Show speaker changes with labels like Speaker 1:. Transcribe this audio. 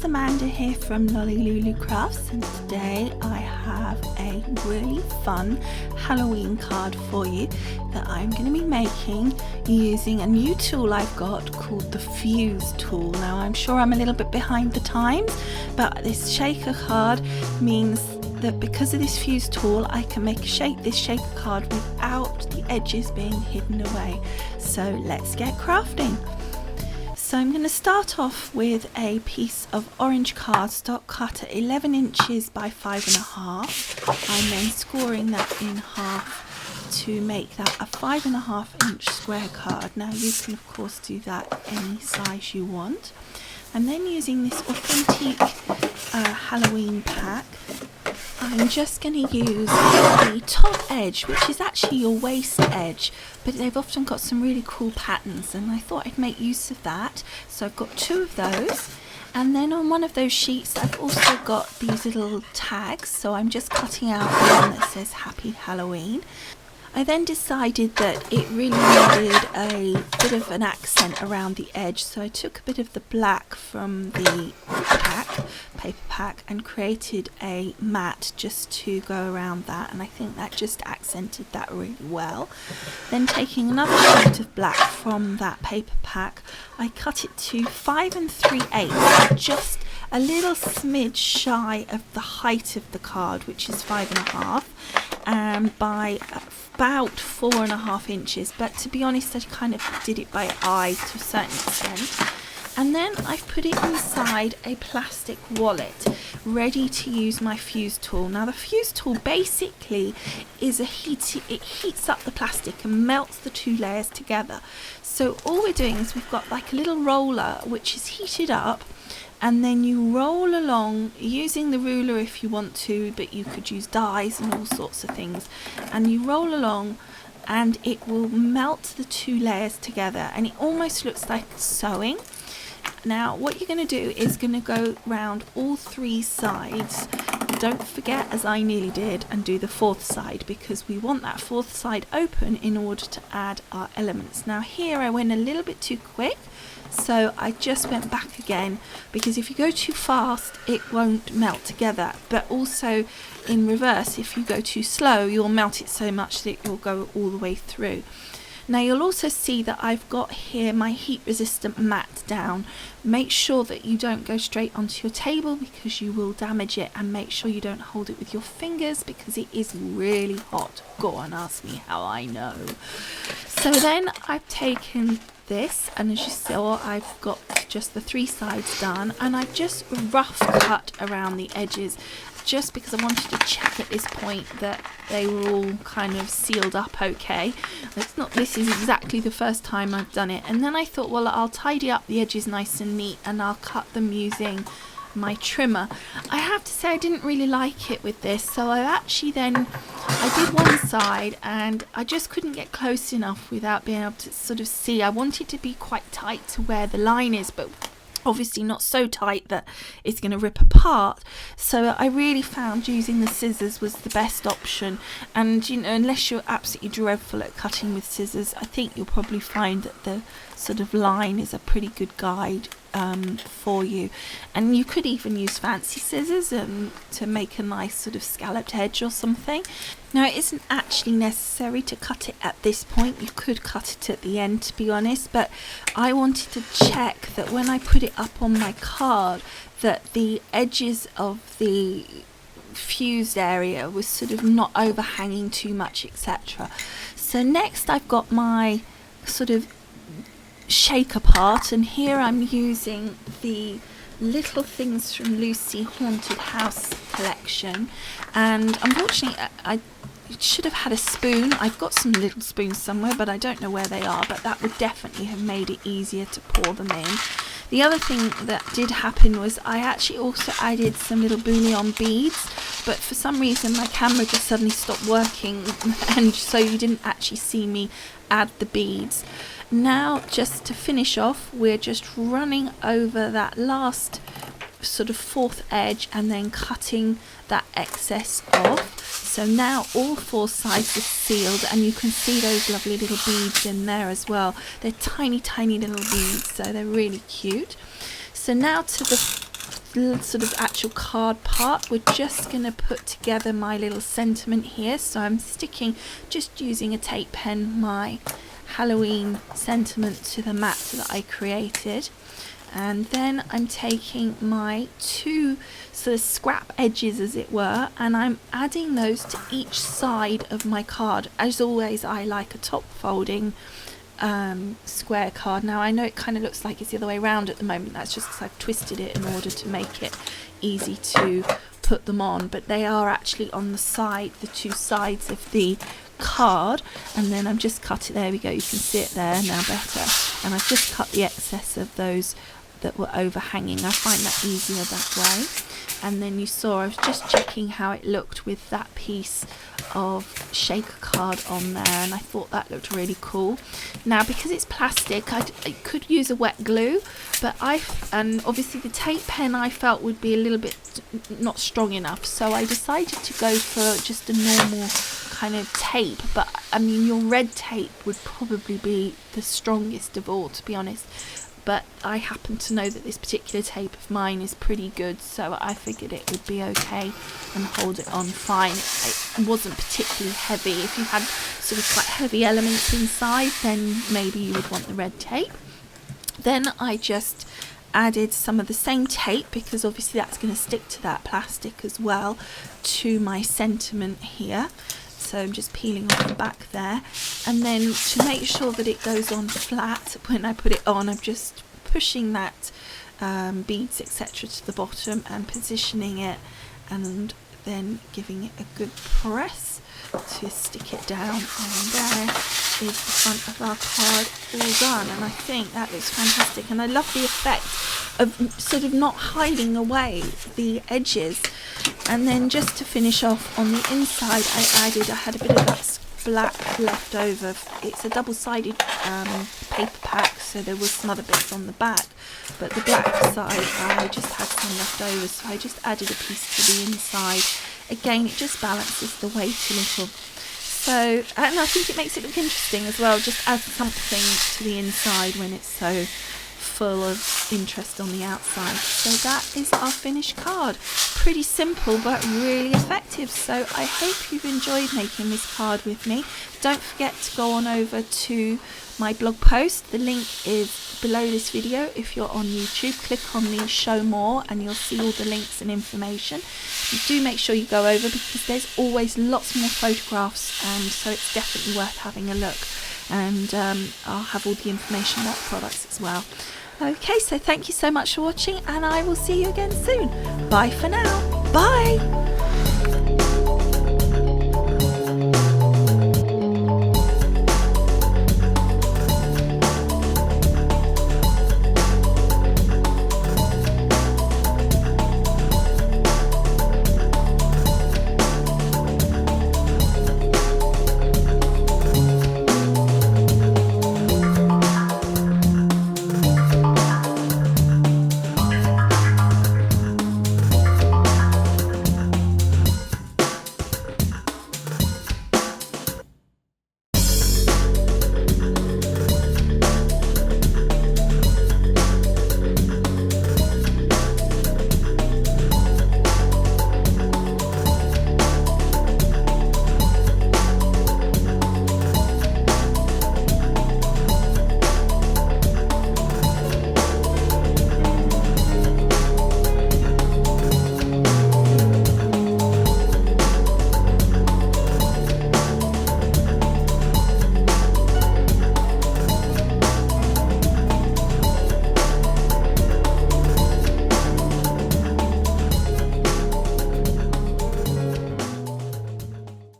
Speaker 1: Amanda here from Lolli Lulu Crafts, and today I have a really fun Halloween card for you that I'm going to be making using a new tool I've got called the Fuse tool. Now I'm sure I'm a little bit behind the times, but this shaker card means that because of this Fuse tool I can make this shaker card without the edges being hidden away. So let's get crafting. So I'm going to start off with a piece of orange cardstock cut at 11 inches by 5.5. I'm then scoring that in half to make that a 5.5 inch square card. Now you can of course do that any size you want. I'm then using this authentic Halloween pack. I'm just going to use the top edge, which is actually your waist edge, but they've often got some really cool patterns and I thought I'd make use of that. So I've got 2 of those, and then on one of those sheets I've also got these little tags, so I'm just cutting out the one that says Happy Halloween. I then decided that it really needed a bit of an accent around the edge, so I took a bit of the black from the paper pack and created a mat just to go around that, and I think that just accented that really well. Then taking another sheet of black from that paper pack, I cut it to 5 3/8, just a little smidge shy of the height of the card, which is 5.5, by about 4.5 inches, but to be honest I kind of did it by eye to a certain extent. And then I've put it inside a plastic wallet ready to use my Fuse tool. Now the Fuse tool basically is it heats up the plastic and melts the 2 layers together. So all we're doing is we've got like a little roller which is heated up, and then you roll along using the ruler if you want to, but you could use dies and all sorts of things, and you roll along and it will melt the 2 layers together and it almost looks like sewing. Now what you're going to do is going to go round all 3 sides. Don't forget, as I nearly did, and do the 4th side, because we want that 4th side open in order to add our elements. Now here I went a little bit too quick, so I just went back again, because if you go too fast it won't melt together, but also in reverse, if you go too slow you'll melt it so much that it will go all the way through. Now you'll also see that I've got here my heat resistant mat down. Make sure that you don't go straight onto your table because you will damage it, and make sure you don't hold it with your fingers because it is really hot. Go on, ask me how I know. So then I've taken this, and as you saw I've got just the 3 sides done, and I've just rough cut around the edges just because I wanted to check at this point that they were all kind of sealed up okay. This is exactly the first time I've done it, and then I thought, well, I'll tidy up the edges nice and neat and I'll cut them using my trimmer. I have to say I didn't really like it with this, so I did one side and I just couldn't get close enough without being able to sort of see. I want it to be quite tight to where the line is, but obviously not so tight that it's going to rip apart. So I really found using the scissors was the best option, and you know, unless you're absolutely dreadful at cutting with scissors, I think you'll probably find that the sort of line is a pretty good guide for you. And you could even use fancy scissors to make a nice sort of scalloped edge or something. Now it isn't actually necessary to cut it at this point, you could cut it at the end to be honest, but I wanted to check that when I put it up on my card that the edges of the fused area was sort of not overhanging too much, etc. So next I've got my sort of shaker part, and here I'm using the Little Things from Lucy Haunted House collection, and unfortunately I should have had a spoon. I've got some little spoons somewhere but I don't know where they are, but that would definitely have made it easier to pour them in. The other thing that did happen was I actually also added some little bouillon beads, but for some reason my camera just suddenly stopped working and so you didn't actually see me add the beads. Now just to finish off, we're just running over that last sort of 4th edge and then cutting that excess off. So now all 4 sides are sealed, and you can see those lovely little beads in there as well. They're tiny little beads, so they're really cute. So now to the the sort of actual card part, we're just going to put together my little sentiment here. So I'm sticking, just using a tape pen, my Halloween sentiment to the mat that I created. And then I'm taking my two sort of scrap edges, as it were, and I'm adding those to each side of my card. As always, I like a top folding square card. Now I know it kind of looks like it's the other way around at the moment. That's just because I've twisted it in order to make it easy to put them on, but they are actually on the side, the two sides of the card. And then I'm just cut it, there we go, you can see it there now better, and I've just cut the excess of those that were overhanging. I find that easier that way. And then you saw I was just checking how it looked with that piece of shaker card on there, and I thought that looked really cool. Now because it's plastic, I could use a wet glue, but and obviously the tape pen I felt would be a little bit not strong enough, so I decided to go for just a normal kind of tape. But I mean, your red tape would probably be the strongest of all, to be honest. But I happen to know that this particular tape of mine is pretty good, so I figured it would be okay and hold it on fine. It wasn't particularly heavy. If you had sort of quite heavy elements inside, then maybe you would want the red tape. Then I just added some of the same tape, because obviously that's going to stick to that plastic as well, to my sentiment here. So I'm just peeling off the back there, and then to make sure that it goes on flat when I put it on, I'm just pushing that beads etc. to the bottom and positioning it, and then giving it a good press to stick it down. And there is the front of our card all done, and I think that looks fantastic. And I love the effect of sort of not hiding away the edges. And then just to finish off on the inside, I had a bit of that black left over. It's a double-sided paper pack, so there was some other bits on the back, but the black side I just had some left over, so I just added a piece to the inside. Again, it just balances the weight a little. So, and I think it makes it look interesting as well, just adds something to the inside when it's so full of interest on the outside. So that is our finished card. Pretty simple but really effective. So I hope you've enjoyed making this card with me. Don't forget to go on over to my blog post. The link is below this video. If you're on YouTube, click on the show more and you'll see all the links and information. You do make sure you go over, because there's always lots more photographs, and so it's definitely worth having a look. And I'll have all the information about the products as well. Okay, so thank you so much for watching, and I will see you again soon. Bye for now. Bye.